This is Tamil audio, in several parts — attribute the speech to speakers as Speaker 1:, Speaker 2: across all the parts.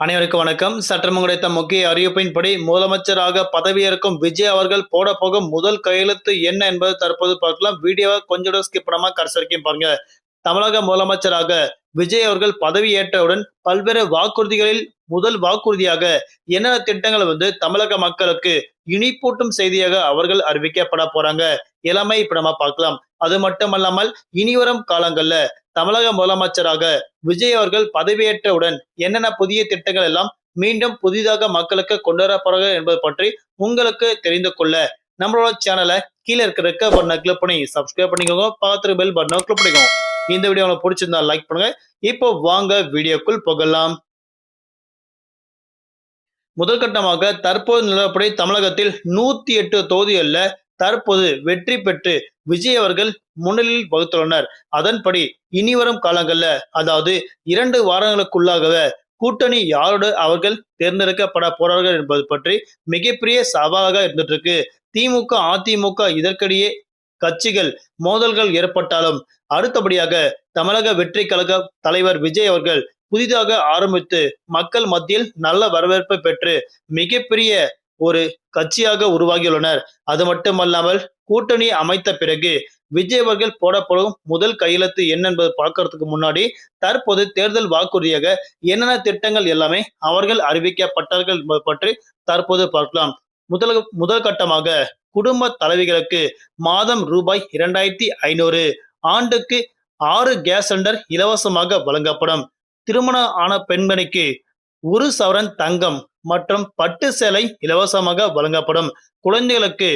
Speaker 1: அனைவருக்கும் வணக்கம். சற்றம் கிடைத்த முக்கிய அறிவிப்பின்படி முதலமைச்சராக பதவியேற்கும் விஜய் அவர்கள் போட போகும் முதல் கையெழுத்து என்ன என்பது தற்போது பார்க்கலாம். வீடியோவை கொஞ்சம் ஸ்கிப் பண்ணாம கடைசி வரைக்கும் பாருங்க. தமிழக முதலமைச்சராக விஜய் அவர்கள் பதவியேற்றவுடன் பல்வேறு வாக்குறுதிகளில் முதல் வாக்குறுதியாக என்னென்ன திட்டங்கள் தமிழக மக்களுக்கு இனிப்பூட்டும் செய்தியாக அவர்கள் அறிவிக்கப்பட போறாங்க. எல்லாமே இப்ப நம்ம பார்க்கலாம். அது மட்டுமல்லாமல் இனிவரும் காலங்கள்ல தமிழக முதலமைச்சராக விஜய் அவர்கள் பதவியேற்றவுடன் என்னென்ன புதிய திட்டங்கள் எல்லாம் மீண்டும் புதிதாக மக்களுக்கு கொண்டு வரப்படுறது என்பது பற்றி உங்களுக்கு தெரிந்து கொள்ள நம்மளோட சேனலை கீழே இருக்கிற பட்டனை கிளிக் பண்ணி சப்ஸ்கிரைப் பண்ணிக்கோங்க. பார்த்து பெல் பட்டனை கிளிக் பண்ணிக்கோங்க. இந்த வீடியோ உங்களுக்கு பிடிச்சிருந்தா லைக் பண்ணுங்க. இப்போ வாங்க வீடியோக்குள் போகலாம். முதல் கட்டமாக தற்போது நிலவரப்படி தமிழகத்தில் 108 தொகுதிகள்ல தற்போது வெற்றி பெற்று விஜய் அவர்கள் முன்னிலையில் வகுத்துள்ளனர். அதன்படி இனிவரும் காலங்கள்ல அதாவது 2 வாரங்களுக்குள்ளாகவே கூட்டணி யாரோடு அவர்கள் தேர்ந்தெடுக்கப்பட போறார்கள் என்பது பற்றி மிகப்பெரிய சவாலாக இருந்துட்டு இருக்கு. திமுக அதிமுக இதற்கிடையே கட்சிகள் மோதல்கள் ஏற்பட்டாலும் அடுத்தபடியாக தமிழக வெற்றி கழக தலைவர் விஜய் அவர்கள் புதிதாக ஆரம்பித்து மக்கள் மத்தியில் நல்ல வரவேற்பை பெற்று மிகப்பெரிய ஒரு கட்சியாக உருவாகியுள்ளனர். அது மட்டுமல்லாமல் கூட்டணி அமைத்த பிறகு விஜய் அவர்கள் போடப்படும் முதல் கையெழுத்து என்ன என்பது பார்க்கறதுக்கு முன்னாடி தற்போது தேர்தல் வாக்குறுதியாக என்னென்ன திட்டங்கள் எல்லாமே அவர்கள் அறிவிக்கப்பட்டார்கள் என்பது பற்றி தற்போது பார்க்கலாம். முதல் கட்டமாக குடும்ப தலைவிகளுக்கு மாதம் ரூபாய் 2500, ஆண்டுக்கு 6 கேஸ் சிலிண்டர் இலவசமாக வழங்கப்படும். திருமணம் ஆன பெண்மணிக்கு 1 சவரன் தங்கம் மற்றும் பட்டு சேலை இலவசமாக வழங்கப்படும். குழந்தைகளுக்கு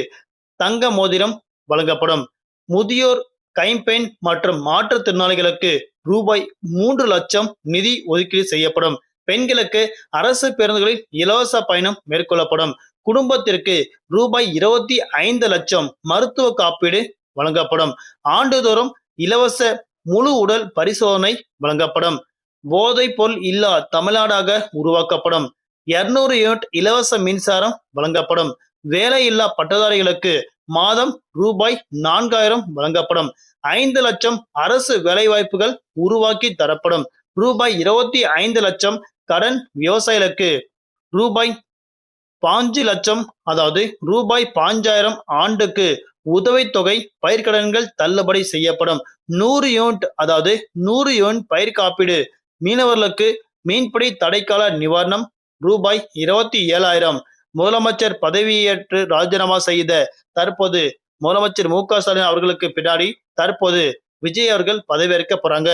Speaker 1: தங்க மோதிரம் வழங்கப்படும். முதியோர் கைம்பெண் மற்றும் மாற்றுத்திறனாளிகளுக்கு ரூபாய் 3 லட்சம் நிதி ஒதுக்கீடு செய்யப்படும். பெண்களுக்கு அரசு பேருந்துகளில் இலவச பயணம் மேற்கொள்ளப்படும். குடும்பத்திற்கு ரூபாய் 25 லட்சம் மருத்துவ காப்பீடு வழங்கப்படும். ஆண்டுதோறும் இலவச முழு உடல் பரிசோதனை வழங்கப்படும். போதைப் பொருள் இல்லா தமிழ்நாடாக உருவாக்கப்படும். 200 யூனிட் இலவச மின்சாரம் வழங்கப்படும். வேலையில்லா பட்டதாரிகளுக்கு மாதம் ரூபாய் 4000 வழங்கப்படும். 5 லட்சம் அரசு வேலைவாய்ப்புகள் உருவாக்கி தரப்படும். ரூபாய் 25 லட்சம் கடன் விவசாயிகளுக்கு ரூபாய் 5 லட்சம் அதாவது ரூபாய் 5000 ஆண்டுக்கு உதவித்தொகை பயிர்க்கடன்கள் தள்ளுபடி செய்யப்படும். 100 யூனிட் அதாவது 100 யூனிட் பயிர் காப்பீடு. மீனவர்களுக்கு மீன்பிடி தடைக்கால நிவாரணம் ரூபாய் 27,000. முதலமைச்சர் பதவியேற்று ராஜினாமா செய்த தற்போது முதலமைச்சர் மு.க.ஸ்டாலின் அவர்களுக்கு பின்னாடி தற்போது விஜய் அவர்கள் பதவியேற்க போறாங்க.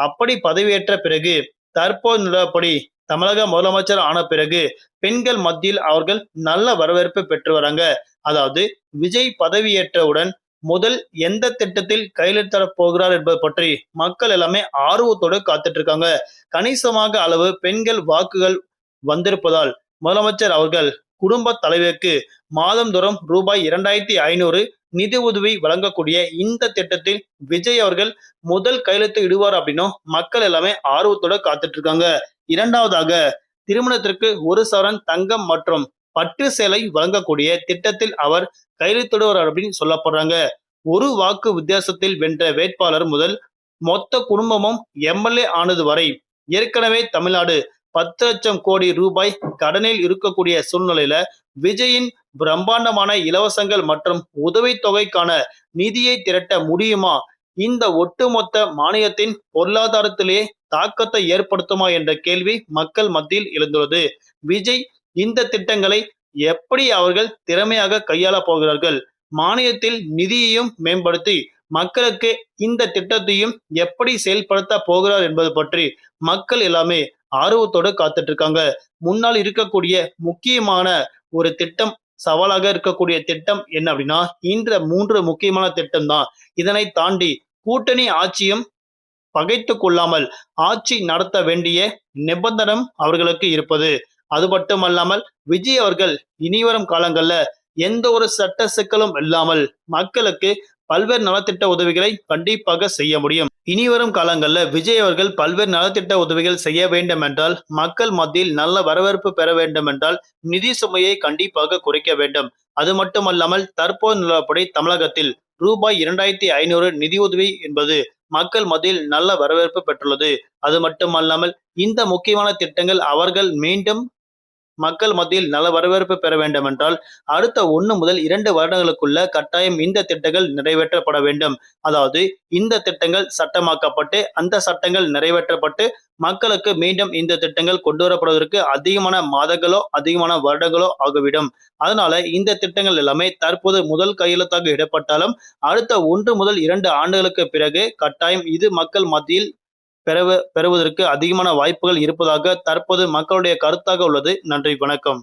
Speaker 1: அப்படி பதவியேற்ற பிறகு தற்போது நிலவரப்படி தமிழக முதலமைச்சர் ஆன பிறகு பெண்கள் மத்தியில் அவர்கள் நல்ல வரவேற்பு பெற்று வராங்க. அதாவது விஜய் பதவியேற்றவுடன் முதல் எந்த திட்டத்தில் கையெழுத்திட போகிறார் என்பது பற்றி மக்கள் எல்லாமே ஆர்வத்தோடு காத்துட்டு இருக்காங்க. கணிசமாக அளவு பெண்கள் வாக்குகள் வந்திருப்பதால் முதலமைச்சர் அவர்கள் குடும்ப தலைவருக்கு மாதந்தோறும் ரூபாய் 2500 நிதி உதவி வழங்கக்கூடிய இந்த திட்டத்தில் விஜய் அவர்கள் முதல் கையெழுத்து இடுவார் அப்படின்னும் மக்கள் எல்லாமே ஆர்வத்தோட காத்துட்டு இருக்காங்க. இரண்டாவதாக திருமணத்திற்கு 1 சவரன் தங்கம் மற்றும் பட்டு சேலை வழங்கக்கூடிய திட்டத்தில் அவர் கையெழுத்திடுவார் அப்படின்னு சொல்லப்படுறாங்க. ஒரு வாக்கு வித்தியாசத்தில் வென்ற வேட்பாளர் முதல் மொத்த குடும்பமும் எம்எல்ஏ ஆனது வரை ஏற்கனவே தமிழ்நாடு 10 லட்சம் கோடி ரூபாய் கடனில் இருக்கக்கூடிய சூழ்நிலையில விஜயின் பிரம்மாண்டமான இலவசங்கள் மற்றும் உதவித்தொகைக்கான நிதியை திரட்ட முடியுமா? இந்த ஒட்டுமொத்த மானியத்தின் பொருளாதாரத்திலே தாக்கத்தை ஏற்படுத்துமா என்ற கேள்வி மக்கள் மத்தியில் எழுந்துள்ளது. விஜய் இந்த திட்டங்களை எப்படி அவர்கள் திறமையாக கையாள போகிறார்கள்? மானியத்தில் நிதியையும் மேம்படுத்தி மக்களுக்கு இந்த திட்டத்தையும் எப்படி செயல்படுத்த போகிறார் என்பது பற்றி மக்கள் எல்லாமே ஆர்வத்தோடு காத்துட்டு இருக்காங்க. முன்னால் இருக்கக்கூடிய முக்கியமான ஒரு திட்டம், சவாலாக இருக்கக்கூடிய திட்டம் என்ன அப்படின்னா இந்த 3 முக்கியமான திட்டம் தான். இதனை தாண்டி கூட்டணி ஆட்சியும் பகைத்து கொள்ளாமல் ஆட்சி நடத்த வேண்டிய நிபந்தனம் அவர்களுக்கு இருப்பது. அது மட்டுமல்லாமல் விஜய் அவர்கள் இனிவரும் காலங்கள்ல எந்த ஒரு சட்ட சிக்கலும் இல்லாமல் மக்களுக்கு பல்வேறு நலத்திட்ட உதவிகளை கண்டிப்பாக செய்ய முடியும். இனிவரும் காலங்கள்ல விஜய் அவர்கள் பல்வேறு நலத்திட்ட உதவிகள் செய்ய வேண்டும் என்றால், மக்கள் மத்தியில் நல்ல வரவேற்பு பெற வேண்டும் என்றால், நிதி சுமையை கண்டிப்பாக குறைக்க வேண்டும். அது மட்டுமல்லாமல் தற்போது நிலவரப்படி தமிழகத்தில் ரூபாய் 2500 நிதியுதவி என்பது மக்கள் மத்தியில் நல்ல வரவேற்பு பெற்றுள்ளது. அது மட்டுமல்லாமல் இந்த முக்கியமான திட்டங்கள் அவர்கள் மீண்டும் மக்கள் மத்தியில் நல்ல வரவேற்பு பெற வேண்டும் என்றால், அடுத்த 1 முதல் 2 வருடங்களுக்குள்ள கட்டாயம் இந்த திட்டங்கள் நிறைவேற்றப்பட வேண்டும். அதாவது இந்த திட்டங்கள் சட்டமாக்கப்பட்டு, அந்த சட்டங்கள் நிறைவேற்றப்பட்டு, மக்களுக்கு மீண்டும் இந்த திட்டங்கள் கொண்டு வரப்படுவதற்கு அதிகமான மாதங்களோ, அதிகமான வருடங்களோ ஆகிவிடும். அதனால இந்த திட்டங்கள் எல்லாமே தற்போது முதல் கையெழுத்தாக இடப்பட்டாலும், அடுத்த 1 முதல் 2 ஆண்டுகளுக்கு பிறகு கட்டாயம் இது மக்கள் மத்தியில் பெறுவதற்கு அதிகமான வாய்ப்புகள் இருப்பதாக தற்போது மக்களுடைய கருத்தாக உள்ளது. நன்றி, வணக்கம்.